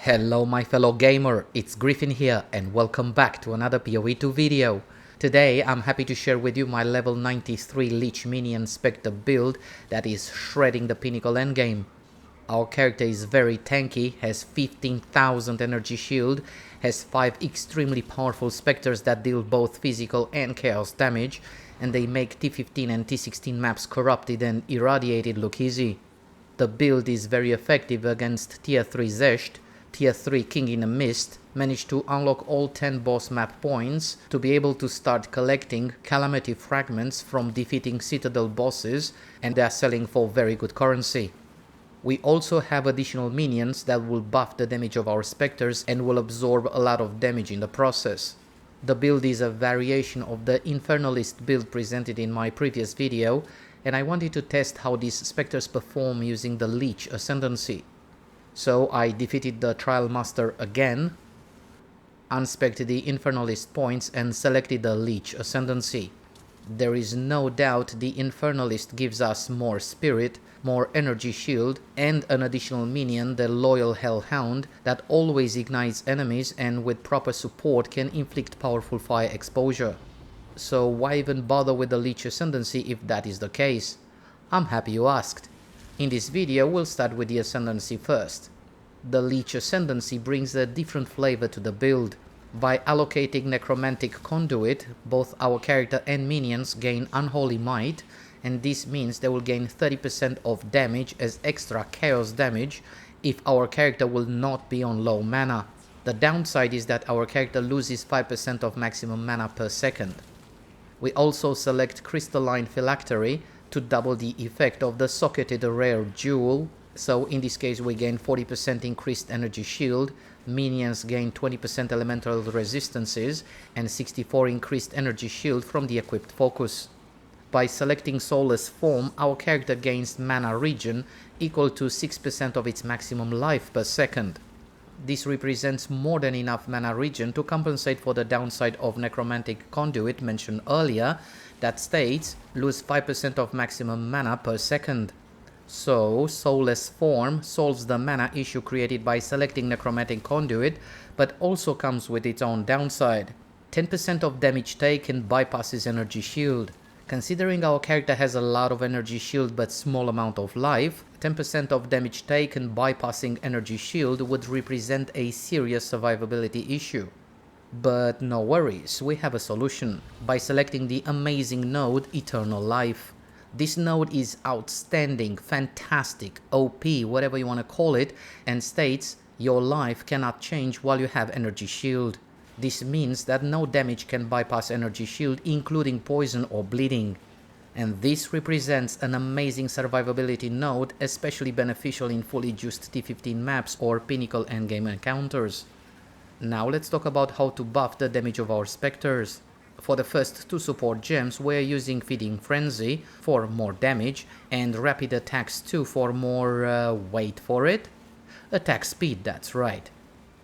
Hello my fellow gamer, it's Griffin here and welcome back to another POE 2 video. Today I'm happy to share with you my level 93 Lich Minion Specter build that is shredding the Pinnacle Endgame. Our character is very tanky, has 15,000 energy shield, has 5 extremely powerful Specters that deal both physical and chaos damage, and they make T15 and T16 maps corrupted and irradiated look easy. The build is very effective against tier 3 Zesht, tier 3 King in a Mist, managed to unlock all 10 boss map points to be able to start collecting calamity fragments from defeating citadel bosses, and they are selling for very good currency. We also have additional minions that will buff the damage of our Specters and will absorb a lot of damage in the process. The build is a variation of the Infernalist build presented in my previous video, and I wanted to test how these Specters perform using the LICH Ascendancy. So I defeated the Trial Master again, unspec'd the Infernalist points and selected the LICH Ascendancy. There is no doubt the Infernalist gives us more spirit, more energy shield, and an additional minion, the Loyal Hellhound, that always ignites enemies and with proper support can inflict powerful fire exposure. So why even bother with the LICH Ascendancy if that is the case? I'm happy you asked. In this video we'll start with the Ascendancy first. The LICH Ascendancy brings a different flavor to the build. By allocating Necromantic Conduit, both our character and minions gain Unholy Might, and this means they will gain 30% of damage as extra chaos damage if our character will not be on low mana. The downside is that our character loses 5% of maximum mana per second. We also select Crystalline Phylactery to double the effect of the socketed rare jewel, so in this case we gain 40% increased energy shield, minions gain 20% elemental resistances, and 64 increased energy shield from the equipped focus. By selecting Soulless Form, our character gains mana regen equal to 6% of its maximum life per second. This represents more than enough mana regen to compensate for the downside of Necromantic Conduit mentioned earlier, that states lose 5% of maximum mana per second. So, Soulless Form solves the mana issue created by selecting Necromantic Conduit, but also comes with its own downside. 10% of damage taken bypasses energy shield. Considering our character has a lot of energy shield but small amount of life, 10% of damage taken bypassing energy shield would represent a serious survivability issue. But no worries, we have a solution, by selecting the amazing node Eternal Life. This node is outstanding, fantastic, OP, whatever you want to call it, and states your life cannot change while you have energy shield. This means that no damage can bypass energy shield, including poison or bleeding. And this represents an amazing survivability node, especially beneficial in fully juiced T15 maps or Pinnacle Endgame encounters. Now let's talk about how to buff the damage of our Specters. For the first 2 support gems we're using Feeding Frenzy for more damage and Rapid Attacks 2 for more, wait for it, attack speed, that's right.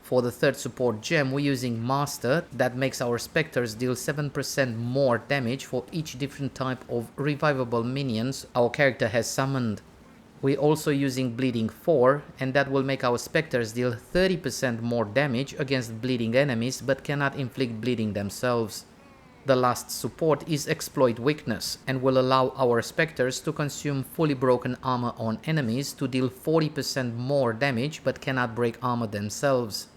For the third support gem we're using Master, that makes our Specters deal 7% more damage for each different type of revivable minions our character has summoned. We're also using Bleeding 4, and that will make our Specters deal 30% more damage against bleeding enemies but cannot inflict bleeding themselves. The last support is Exploit Weakness, and will allow our Specters to consume fully broken armor on enemies to deal 40% more damage but cannot break armor themselves.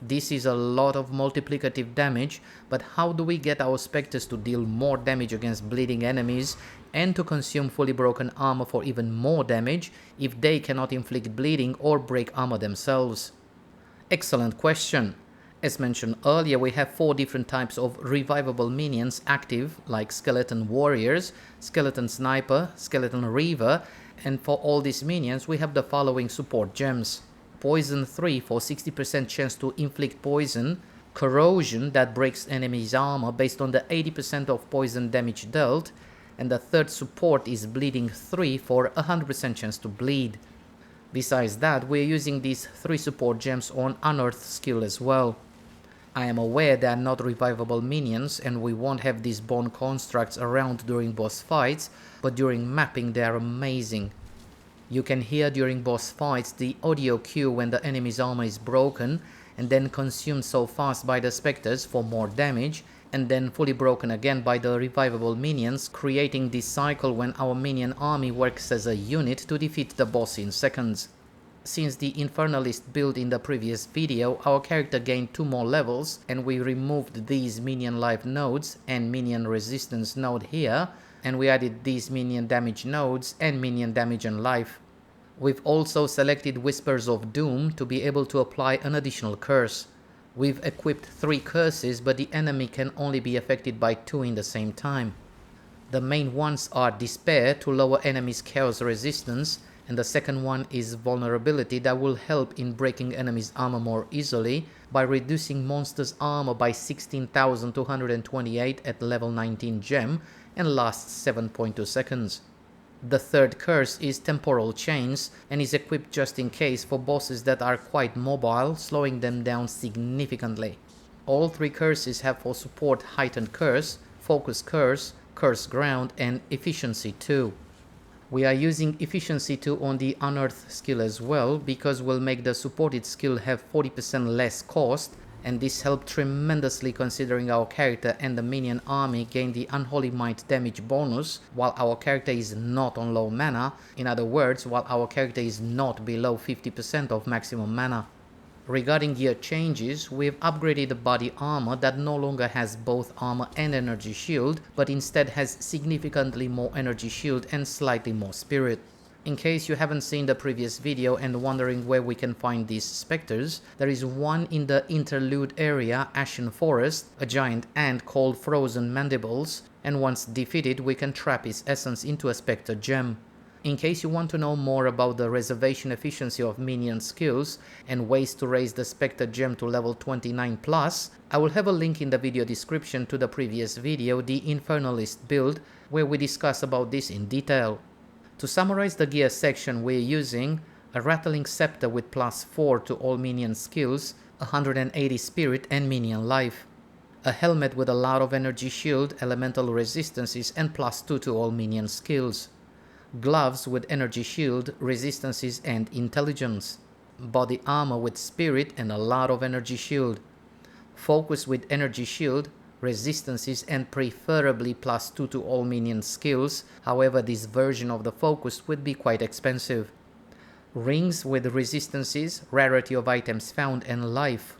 This is a lot of multiplicative damage, but how do we get our Specters to deal more damage against bleeding enemies and to consume fully broken armor for even more damage if they cannot inflict bleeding or break armor themselves? Excellent question. As mentioned earlier, we have 4 different types of revivable minions active, like Skeleton Warriors, Skeleton Sniper, Skeleton Reaver, and for all these minions we have the following support gems. Poison 3 for 60% chance to inflict poison, Corrosion that breaks enemies' armor based on the 80% of poison damage dealt, and the third support is Bleeding 3 for 100% chance to bleed. Besides that, we're using these 3 support gems on Unearth skill as well. I am aware they are not revivable minions and we won't have these bone constructs around during boss fights, but during mapping they are amazing. You can hear during boss fights the audio cue when the enemy's armor is broken and then consumed so fast by the Specters for more damage, and then fully broken again by the revivable minions, creating this cycle when our minion army works as a unit to defeat the boss in seconds. Since the Infernalist build in the previous video, our character gained 2 more levels and we removed these minion life nodes and minion resistance node here, and we added these minion damage nodes and minion damage and life. We've also selected Whispers of Doom to be able to apply an additional curse. We've equipped 3 curses, but the enemy can only be affected by 2 in the same time. The main ones are Despair to lower enemies' chaos resistance, and the second one is Vulnerability that will help in breaking enemies' armor more easily by reducing monsters' armor by 16,228 at level 19 gem and lasts 7.2 seconds. The third curse is Temporal Chains and is equipped just in case for bosses that are quite mobile, slowing them down significantly. All 3 curses have for support Heightened Curse, Focus Curse, Curse Ground and Efficiency 2. We are using Efficiency 2 on the Unearth skill as well, because we'll make the supported skill have 40% less cost, and this helped tremendously considering our character and the minion army gain the Unholy Might damage bonus while our character is not on low mana, in other words, while our character is not below 50% of maximum mana. Regarding gear changes, we've upgraded the body armor that no longer has both armor and energy shield, but instead has significantly more energy shield and slightly more spirit. In case you haven't seen the previous video and wondering where we can find these specters, there is one in the interlude area, Ashen Forest, a giant ant called Frozen Mandibles, and once defeated we can trap his essence into a specter gem. In case you want to know more about the reservation efficiency of minion skills and ways to raise the Specter gem to level 29+, I will have a link in the video description to the previous video, the Infernalist build, where we discuss about this in detail. To summarize the gear section, we're using a Rattling Scepter with +4 to all minion skills, 180 spirit and minion life. A helmet with a lot of energy shield, elemental resistances and +2 to all minion skills. Gloves with energy shield, resistances and intelligence. Body armor with spirit and a lot of energy shield. Focus with energy shield, resistances and preferably +2 to all minion skills, however this version of the focus would be quite expensive. Rings with resistances, rarity of items found and life.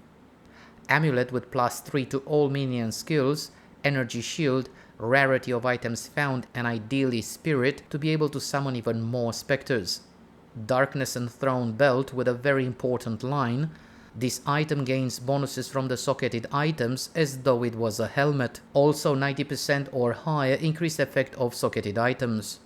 Amulet with +3 to all minion skills, energy shield, rarity of items found and ideally spirit to be able to summon even more specters. Darkness and Throne belt with a very important line. This item gains bonuses from the socketed items as though it was a helmet. Also 90% or higher increased effect of socketed items.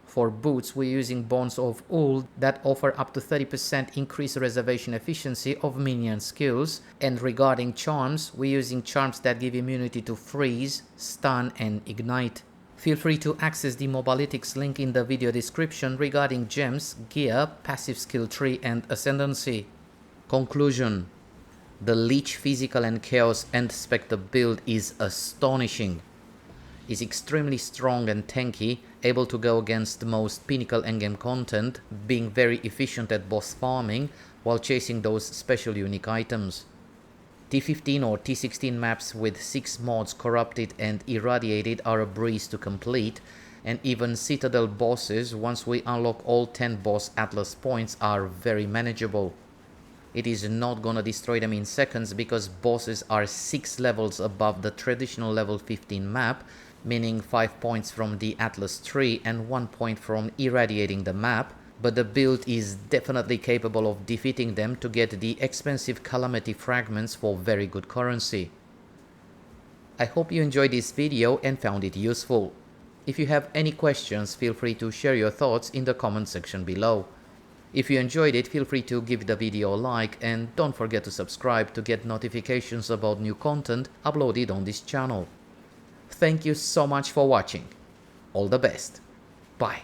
For boots we're using Bonds of Wool that offer up to 30% increased reservation efficiency of minion skills, and regarding charms we're using charms that give immunity to freeze, stun and ignite. Feel free to access the Mobalytics link in the video description regarding gems, gear, passive skill tree and Ascendancy. Conclusion: the Lich Physical and Chaos Ant Specter build is astonishing. Is extremely strong and tanky, able to go against most Pinnacle Endgame content, being very efficient at boss farming while chasing those special unique items. T15 or T16 maps with 6 mods corrupted and irradiated are a breeze to complete, and even Citadel bosses, once we unlock all 10 boss Atlas points, are very manageable. It is not gonna destroy them in seconds because bosses are 6 levels above the traditional level 15 map, meaning 5 points from the Atlas tree and 1 point from irradiating the map, but the build is definitely capable of defeating them to get the expensive Calamity fragments for very good currency. I hope you enjoyed this video and found it useful. If you have any questions, feel free to share your thoughts in the comment section below. If you enjoyed it, feel free to give the video a like and don't forget to subscribe to get notifications about new content uploaded on this channel. Thank you so much for watching. All the best. Bye.